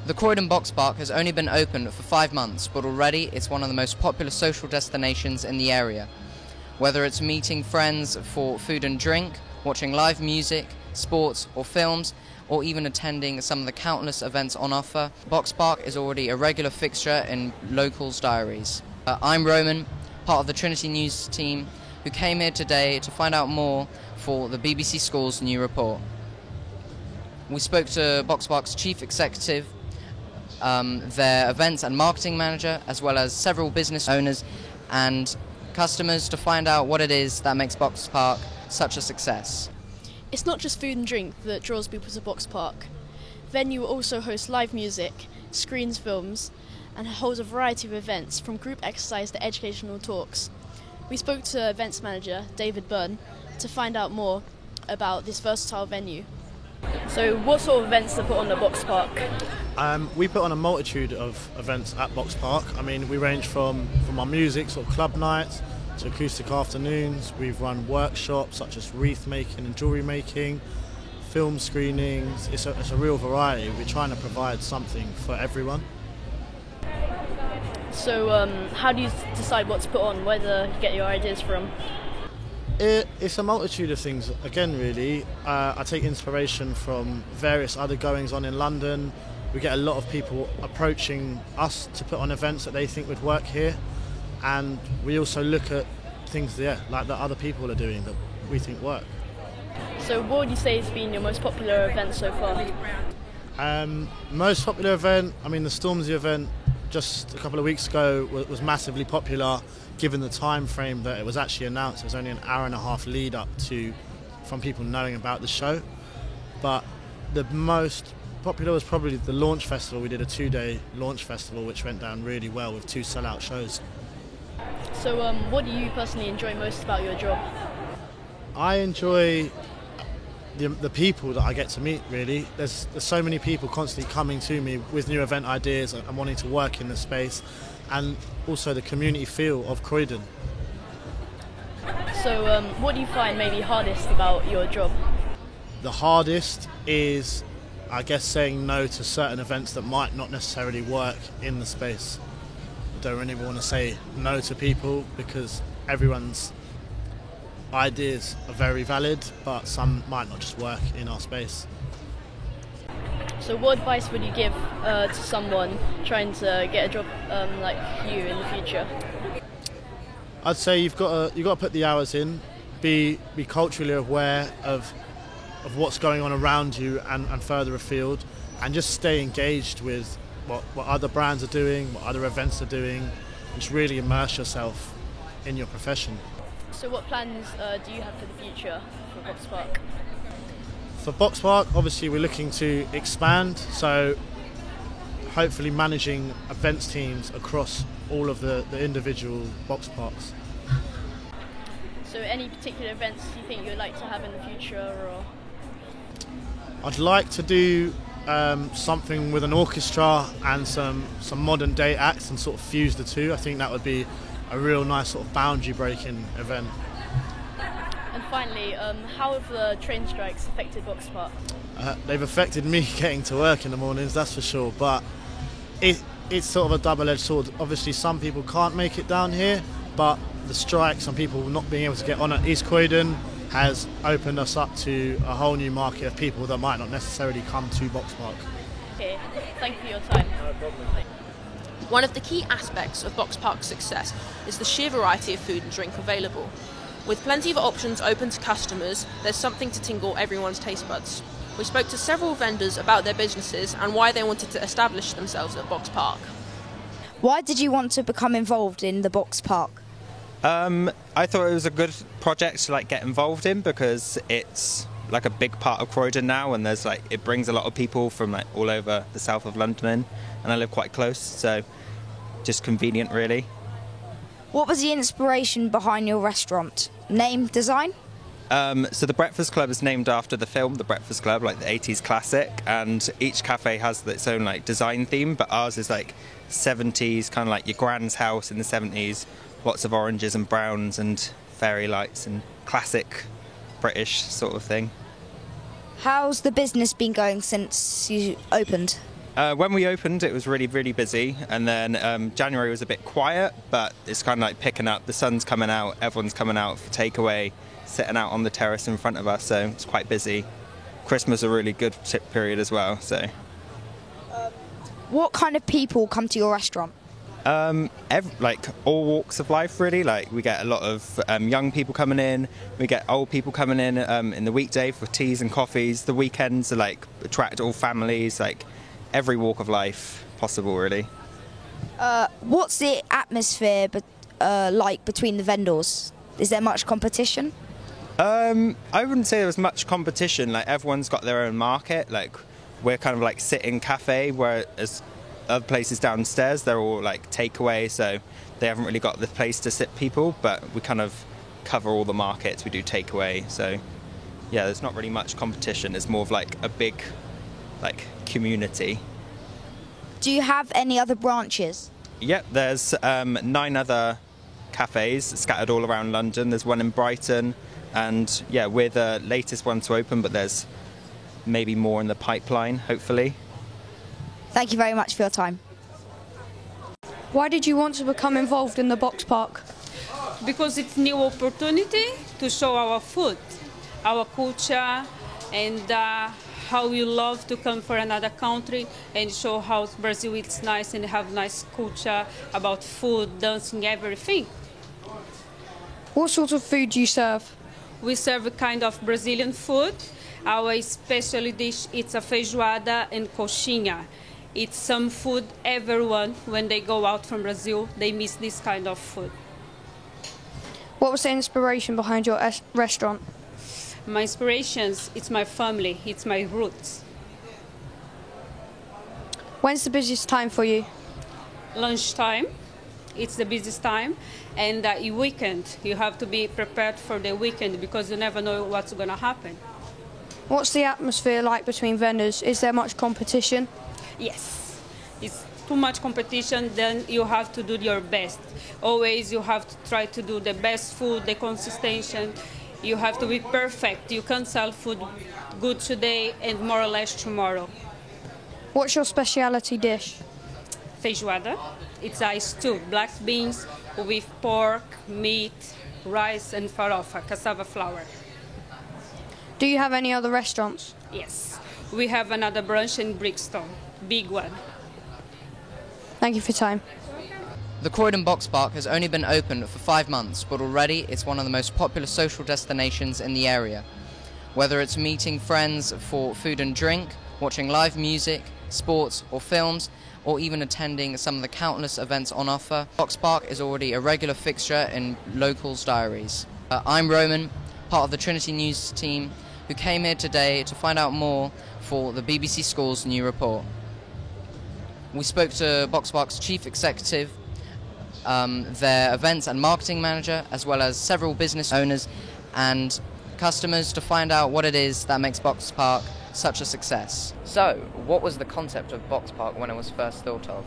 The Croydon Box Park has only been open for 5 months, but already it's one of the most popular social destinations in the area. Whether it's meeting friends for food and drink, watching live music, sports or films, or even attending some of the countless events on offer, Box Park is already a regular fixture in locals' diaries. I'm Roman, part of the Trinity News team, who came here today to find out more for the BBC Schools new report. We spoke to Box Park's chief executive, their events and marketing manager, as well as several business owners and customers to find out what it is that makes Box Park such a success. It's not just food and drink that draws people to Box Park. Venue also hosts live music, screens films, and holds a variety of events from group exercise to educational talks. We spoke to events manager David Byrne to find out more about this versatile venue. So what sort of events are put on at Box Park? We put on a multitude of events at Box Park. I mean, we range from our music, sort of club nights, to acoustic afternoons. We've run workshops such as wreath making and jewellery making, film screenings. It's a real variety. We're trying to provide something for everyone. So how do you decide what to put on, where do you get your ideas from? It's a multitude of things, again, really. I take inspiration from various other goings on in London. We get a lot of people approaching us to put on events that they think would work here. And we also look at things, like that other people are doing that we think work. So what would you say has been your most popular event so far? Most popular event, the Stormzy event just a couple of weeks ago was massively popular, given the time frame that it was actually announced. It was only an hour and a half lead up from people knowing about the show. But the most popular was probably the launch festival. We did a 2-day launch festival which went down really well with 2 sellout shows. So what do you personally enjoy most about your job? I enjoy the people that I get to meet, really. There's so many people constantly coming to me with new event ideas and wanting to work in the space, and also the community feel of Croydon. So what do you find maybe hardest about your job? The hardest is, I guess, saying no to certain events that might not necessarily work in the space. I don't really want to say no to people because everyone's ideas are very valid, but some might not just work in our space. So what advice would you give to someone trying to get a job like you in the future? I'd say you've got to put the hours in, be culturally aware of what's going on around you and further afield, and just stay engaged with what other brands are doing, what other events are doing, and just really immerse yourself in your profession. So what plans do you have for the future for Box Park? For Box Park, obviously we're looking to expand, so hopefully managing events teams across all of the individual Box Parks. So any particular events you think you'd like to have in the future? Or I'd like to do something with an orchestra and some modern day acts and sort of fuse the two. I think that would be a real nice sort of boundary breaking event. And finally, how have the train strikes affected Box Park? They've affected me getting to work in the mornings, that's for sure, but it's sort of a double-edged sword. Obviously some people can't make it down here, but the strikes and people not being able to get on at East Croydon has opened us up to a whole new market of people that might not necessarily come to Box Park. Okay, thank you for your time. No problem. One of the key aspects of Box Park's success is the sheer variety of food and drink available. With plenty of options open to customers, there's something to tingle everyone's taste buds. We spoke to several vendors about their businesses and why they wanted to establish themselves at Box Park. Why did you want to become involved in the Box Park? I thought it was a good project to get involved in because it's a big part of Croydon now, and there's it brings a lot of people from all over the south of London in, and I live quite close, so just convenient really. What was the inspiration behind your restaurant? Name, design? So the Breakfast Club is named after the film The Breakfast Club, the 80s classic, and each cafe has its own design theme, but ours is 70s, kind of your grand's house in the 70s, lots of oranges and browns and fairy lights and classic British sort of thing. How's the business been going since you opened? When we opened, it was really, really busy, and then January was a bit quiet, but it's kind of like picking up. The sun's coming out, everyone's coming out for takeaway, sitting out on the terrace in front of us, so it's quite busy. Christmas a really good period as well. So, What kind of people come to your restaurant? like all walks of life, really. Like we get a lot of young people coming in, we get old people coming in the weekday for teas and coffees. The weekends are like attract all families, like every walk of life possible, really. What's the atmosphere like between the vendors? Is there much competition? I wouldn't say there was much competition. Like everyone's got their own market. Like we're kind of like sitting cafe, whereas other places downstairs they're all like takeaway, so they haven't really got the place to sit people. But we kind of cover all the markets. We do takeaway, so yeah, there's not really much competition. It's more of like a big like community. Do you have any other branches? Yep, there's 9 other cafes scattered all around London. There's one in Brighton, and yeah, we're the latest one to open, but there's maybe more in the pipeline, hopefully. Thank you very much for your time. Why did you want to become involved in the Box Park? Because it's new opportunity to show our food, our culture, and how we love to come for another country and show how Brazil is nice and have nice culture about food, dancing, everything. What sort of food do you serve? We serve a kind of Brazilian food. Our special dish is a feijoada and coxinha. It's some food everyone, when they go out from Brazil, they miss this kind of food. What was the inspiration behind your restaurant? My inspirations, it's my family, it's my roots. When's the busiest time for you? Lunchtime, it's the busiest time, and weekend. You have to be prepared for the weekend because you never know what's going to happen. What's the atmosphere like between vendors? Is there much competition? Yes, it's too much competition, then you have to do your best. Always you have to try to do the best food, the consistency. You have to be perfect. You can't sell food good today and more or less tomorrow. What's your specialty dish? Feijoada. It's a stew, black beans with pork, meat, rice and farofa, cassava flour. Do you have any other restaurants? Yes, we have another branch in Brixton, big one. Thank you for your time. The Croydon Box Park has only been open for 5 months, but already it's one of the most popular social destinations in the area. Whether it's meeting friends for food and drink, watching live music, sports or films, or even attending some of the countless events on offer, Box Park is already a regular fixture in locals' diaries. I'm Roman, part of the Trinity News team, who came here today to find out more for the BBC Schools new report. We spoke to Box Park's chief executive, their events and marketing manager, as well as several business owners and customers to find out what it is that makes Box Park such a success. So, what was the concept of Box Park when it was first thought of?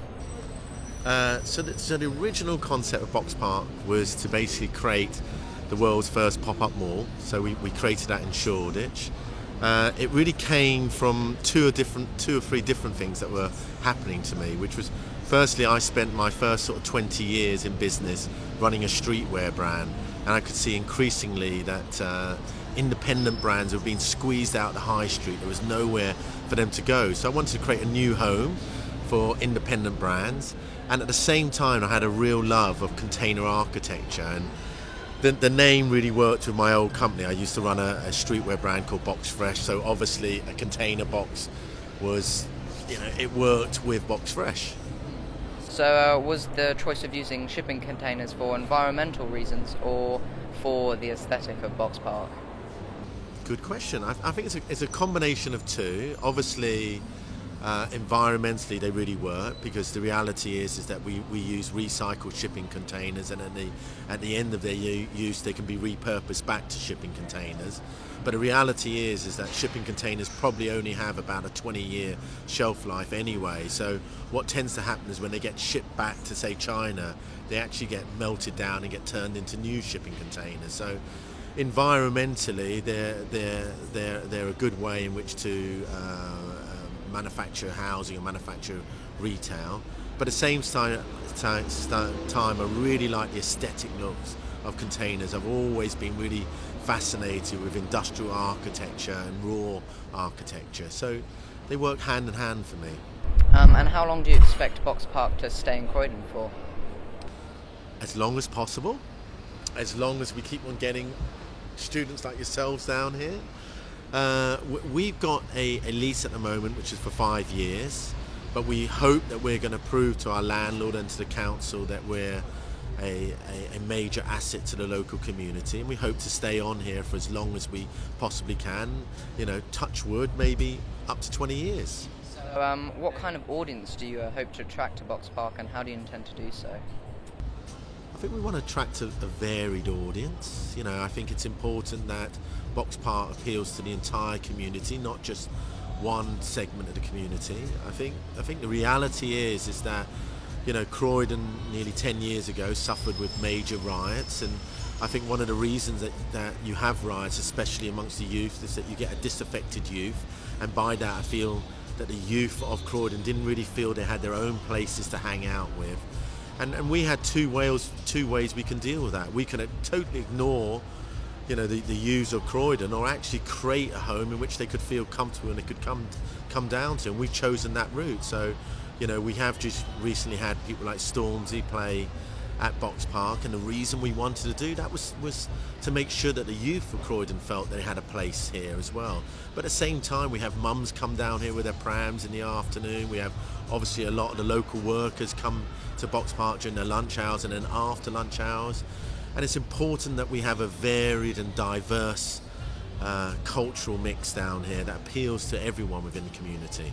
So the original concept of Box Park was to basically create the world's first pop-up mall. So we created that in Shoreditch. It really came from two or three different things that were happening to me, which was, firstly, I spent my first sort of 20 years in business running a streetwear brand, and I could see increasingly that independent brands were being squeezed out the high street. There was nowhere for them to go. So I wanted to create a new home for independent brands, and at the same time I had a real love of container architecture, and the name really worked with my old company. I used to run a streetwear brand called Box Fresh, so obviously a container box was, it worked with Box Fresh. So was the choice of using shipping containers for environmental reasons or for the aesthetic of Box Park? Good question. I think it's a combination of two. Obviously, environmentally they really work, because the reality is that we use recycled shipping containers, and at the end of their use they can be repurposed back to shipping containers. But the reality is that shipping containers probably only have about a 20-year shelf life anyway. So what tends to happen is when they get shipped back to, say, China, they actually get melted down and get turned into new shipping containers. So environmentally they're a good way in which to manufacture housing or manufacture retail. But at the same time, I really like the aesthetic looks of containers. I've always been really fascinated with industrial architecture and raw architecture. So they work hand in hand for me. And how long do you expect Box Park to stay in Croydon for? As long as possible. As long as we keep on getting students like yourselves down here. We've got a lease at the moment which is for 5 years. But we hope that we're going to prove to our landlord and to the council that we're a major asset to the local community, and we hope to stay on here for as long as we possibly can. Touch wood, maybe up to 20 years. So what kind of audience do you hope to attract to Box Park, and how do you intend to do so? I think we want to attract a varied audience. I think it's important that Box Park appeals to the entire community, not just one segment of the community. I think the reality is that Croydon nearly 10 years ago suffered with major riots, and I think one of the reasons that you have riots, especially amongst the youth, is that you get a disaffected youth, and by that I feel that the youth of Croydon didn't really feel they had their own places to hang out with, and we had two ways we can deal with that. We can totally ignore the youths of Croydon, or actually create a home in which they could feel comfortable and they could come down to, and we've chosen that route. So we have just recently had people like Stormzy play at Box Park, and the reason we wanted to do that was to make sure that the youth of Croydon felt they had a place here as well. But at the same time, we have mums come down here with their prams in the afternoon. We have obviously a lot of the local workers come to Box Park during their lunch hours and then after lunch hours. And it's important that we have a varied and diverse cultural mix down here that appeals to everyone within the community.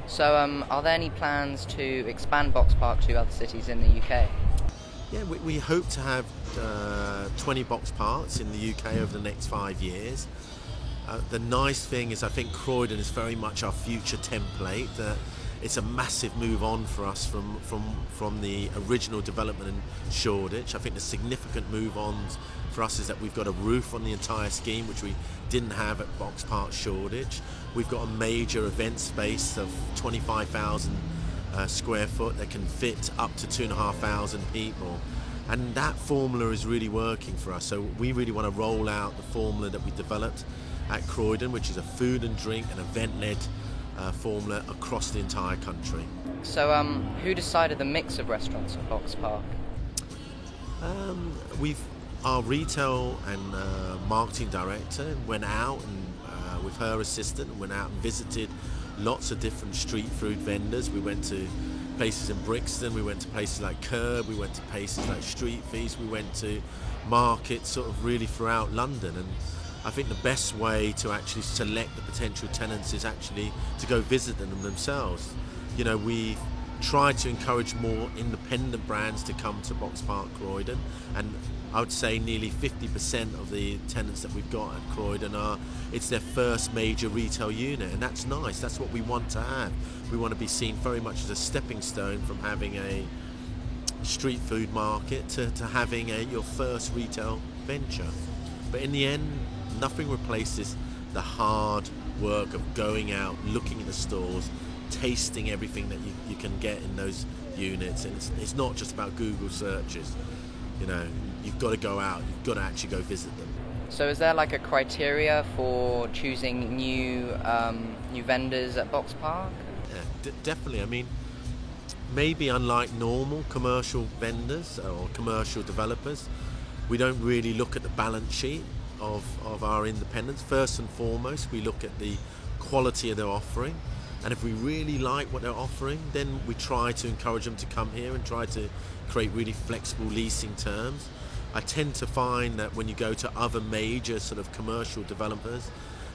So are there any plans to expand Box Park to other cities in the UK? Yeah, we hope to have 20 Box Parks in the UK over the next 5 years. The nice thing is I think Croydon is very much our future template. It's a massive move on for us from the original development in Shoreditch. I think the significant move on for us is that we've got a roof on the entire scheme, which we didn't have at Box Park Shoreditch. We've got a major event space of 25,000 square foot that can fit up to 2,500 people. And that formula is really working for us. So we really want to roll out the formula that we developed at Croydon, which is a food and drink and event-led formula across the entire country. So who decided the mix of restaurants at Box Park? Our retail and marketing director went out and with her assistant went out and visited lots of different street food vendors. We went to places in Brixton, we went to places like Curb, we went to places like Street Feast, we went to markets sort of really throughout London. And I think the best way to actually select the potential tenants is actually to go visit them themselves. We try to encourage more independent brands to come to Box Park Croydon, and I would say nearly 50% of the tenants that we've got at Croydon it's their first major retail unit, and that's nice. That's what we want to have. We want to be seen very much as a stepping stone from having a street food market to having your first retail venture. But in the end, nothing replaces the hard work of going out, looking in the stores, tasting everything that you can get in those units. And it's not just about Google searches. You've got to go out, you've got to actually go visit them. So is there like a criteria for choosing new vendors at Box Park? Yeah, definitely. I mean, maybe unlike normal commercial vendors or commercial developers, we don't really look at the balance sheet of our independents. First and foremost, we look at the quality of their offering, and if we really like what they're offering, then we try to encourage them to come here and try to create really flexible leasing terms. I tend to find that when you go to other major sort of commercial developers,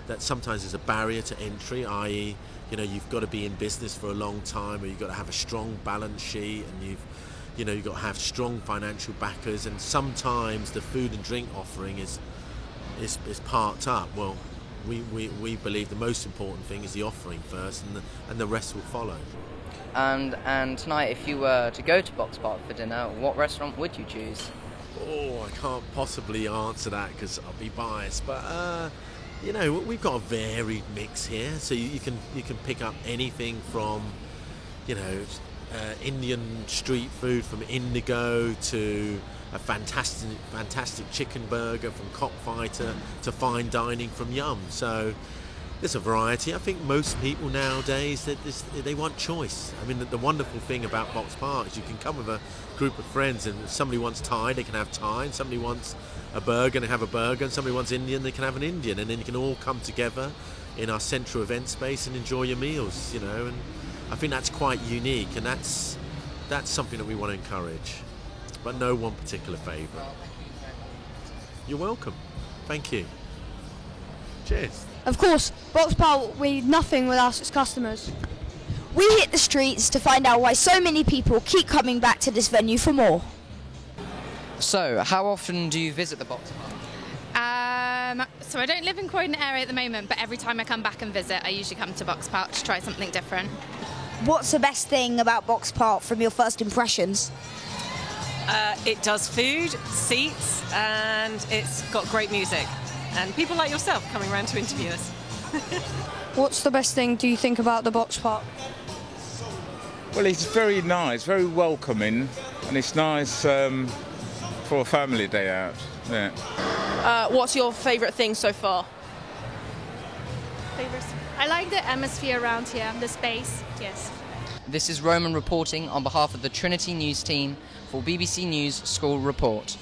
that sometimes there's a barrier to entry, i.e., you've got to be in business for a long time, or you've got to have a strong balance sheet, and you've got to have strong financial backers, and sometimes the food and drink offering is parked up. Well, we believe the most important thing is the offering first, and the rest will follow. And tonight, if you were to go to Box Park for dinner, what restaurant would you choose? Oh, I can't possibly answer that because I'll be biased, but You know, we've got a varied mix here, so you can pick up anything from, you know, Indian street food from Indigo to a fantastic chicken burger from Cockfighter to fine dining from Yum. So there's a variety. I think most people nowadays they want choice. I mean, the wonderful thing about Box Park is you can come with a group of friends, and if somebody wants Thai, they can have Thai, and somebody wants a burger, and they have a burger, and somebody wants Indian, they can have an Indian, and then you can all come together in our central event space and enjoy your meals, you know. And I think that's quite unique, and that's something that we want to encourage, but no one particular favourite. You're welcome. Thank you. Cheers. Of course, Box Park will be nothing without its customers. We hit the streets to find out why so many people keep coming back to this venue for more. So, how often do you visit the Box Park? So I don't live in Croydon area at the moment, but every time I come back and visit, I usually come to Box Park to try something different. What's the best thing about Box Park from your first impressions? It does food, seats, and it's got great music. And people like yourself coming around to interview us. What's the best thing do you think about the Box Park? Well, it's very nice, very welcoming, and it's nice for a family day out. Yeah. What's your favourite thing so far? I like the atmosphere around here, the space, yes. This is Roman reporting on behalf of the Trinity News team for BBC News School Report.